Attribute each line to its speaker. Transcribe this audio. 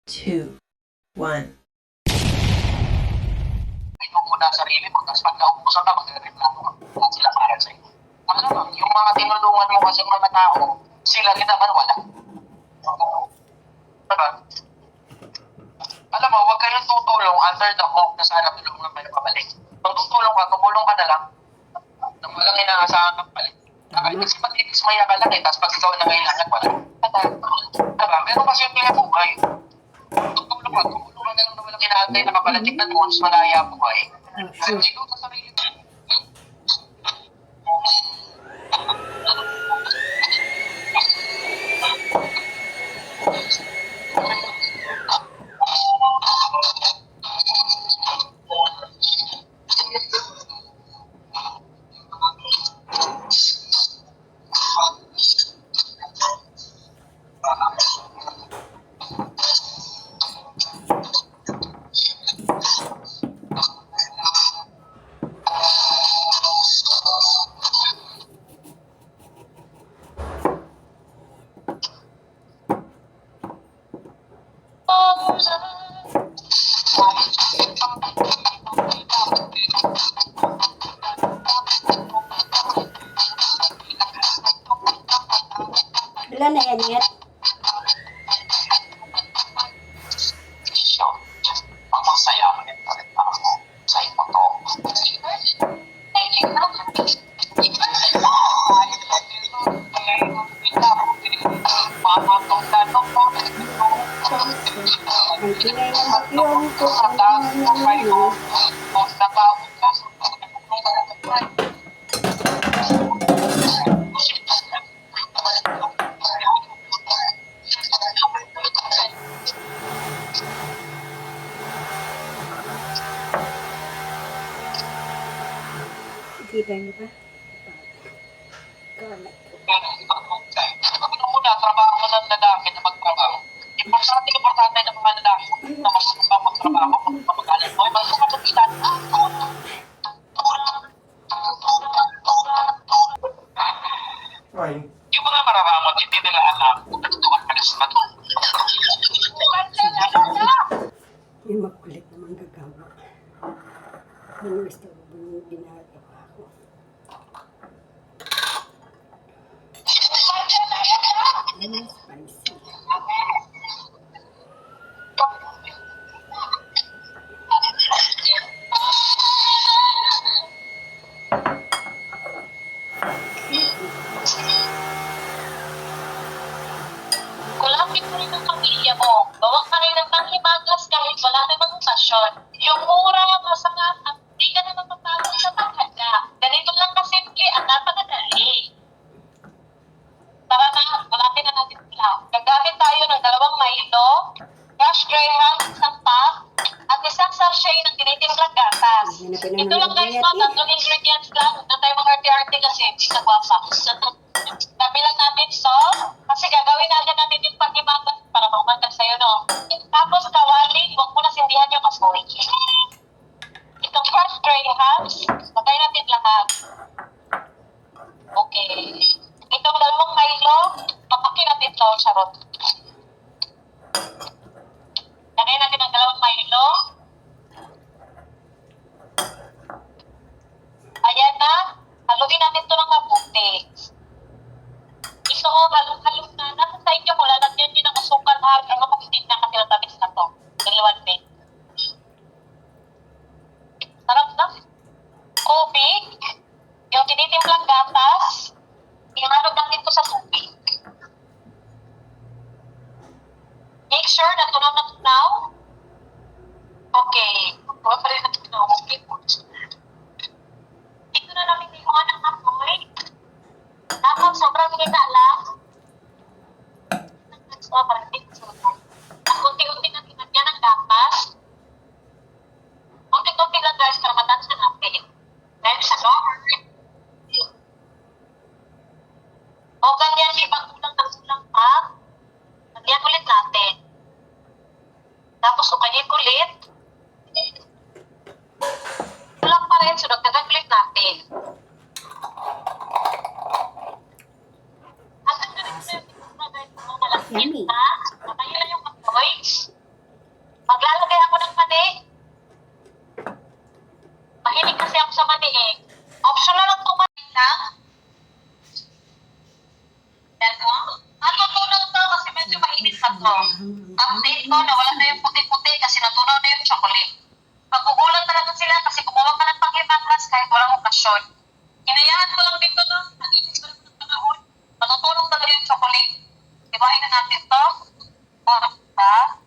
Speaker 1: 2, 1.
Speaker 2: Ito muna sa sarili mo, tapos pag naubusan ka, magre-reklamo ka. At sila para sa'yo. Alam mo, yung mga tinulungan mo kasi mga tao, sila rin naman wala. Diba? Alam mo, huwag kayong tutulong under the hope na sana tulungan kayo pabalik. Kung tutulong ka, tumulong ka na lang, nang walang inaasahan ng palit. Kasi pag-itismaya ka lang eh, tapos pag ikaw na ngailangan, wala. Diba? Meron kasi yung pinabuhay. Tutulong ka na lang na walang inaantay na kapalatik na doon, malaya buhay. Pero ikaw sa sarili mo.
Speaker 3: Wala na yan yet.
Speaker 2: So, masaya mo rin pa rin ako sa ito to.
Speaker 3: Ang tingay ng bagyong ko
Speaker 2: Sa taas ng kayo, o sa bawat kaso,
Speaker 3: Kita niyo ba? Correct.
Speaker 2: Ano muna, trabaho mo ng lalaki na magtrabaho. Importante ng mga lalaki na mas magtrabaho, magpapagalan mo, mas makasabitan. Yung mga mararamot, hindi nila alam kung nagtuwag ka na sa matulog.
Speaker 3: Yung makulit naman gagawa. Ano gusto ko yung ginagawa ko? Ano spicy?
Speaker 4: Kulapit mo rin ang pamilya mo. Bawang ka rin ng panghimagas kahit wala namang pasyon. Yung mura, masarap, at hindi ka naman mapagod sa pagkanda. Ganito lang kasimple at napakadali. Tara na, malapit na natin sila. Gagamit tayo ng 2 Milo, Crush Graham, isang pack, at isang sachet ng tinitimplang gatas. Ito lang guys, no, 3 ingredients lang. Huwag na tayo mag-arte-arte kasi hindi ka guwapa. Tabi lang natin salt, kasi gagawin natin yung paghimagas para maumandag sa'yo, no? Tapos kawali, huwag mo na sindihan yung kasoy. Itong crushed grahams, patay natin lahat. Okay. Itong 2 Milo, papakin natin to, charot. Lagay natin ang 2 Milo. Ayan na. Haluin natin to ng mabuti. Gusto ko halong-halong na. Nasa sa inyo ko, lalagyan din ng asukal ha. Pero makulitin na kasi natamis na to. Dalawan din. Sarap na. Tubig. Yung tinitimplang gatas. Ihalog natin to sa tubig. Make sure na tunaw na tunaw. Okay. Huwag pa rin na tunaw. Okay po. Ito na namin yung anak na boy. Dapat sobrang kita lang. Sobrang kita. At unti-unti na tinagyan ng gatas. Unti-unti lang guys para matansa natin. Dahil sa o ganyan, ibang kulang pa. Lagyan ulit natin. Tapos ukayin ulit. Kulang pa rin, sunod na ulit natin.
Speaker 3: Yummy.
Speaker 4: Natayo lang yung apoy. ko na wala na yung puti-puti kasi natunaw na yung chocolate. Pagkugulat talaga sila kasi gumawa ka ng panghimatras kahit walang okasyon. Hinayaan ko lang dito no, nag-inis ko lang ng panahon. Matutulong talaga yung chocolate. Dibain na natin to. O, diba?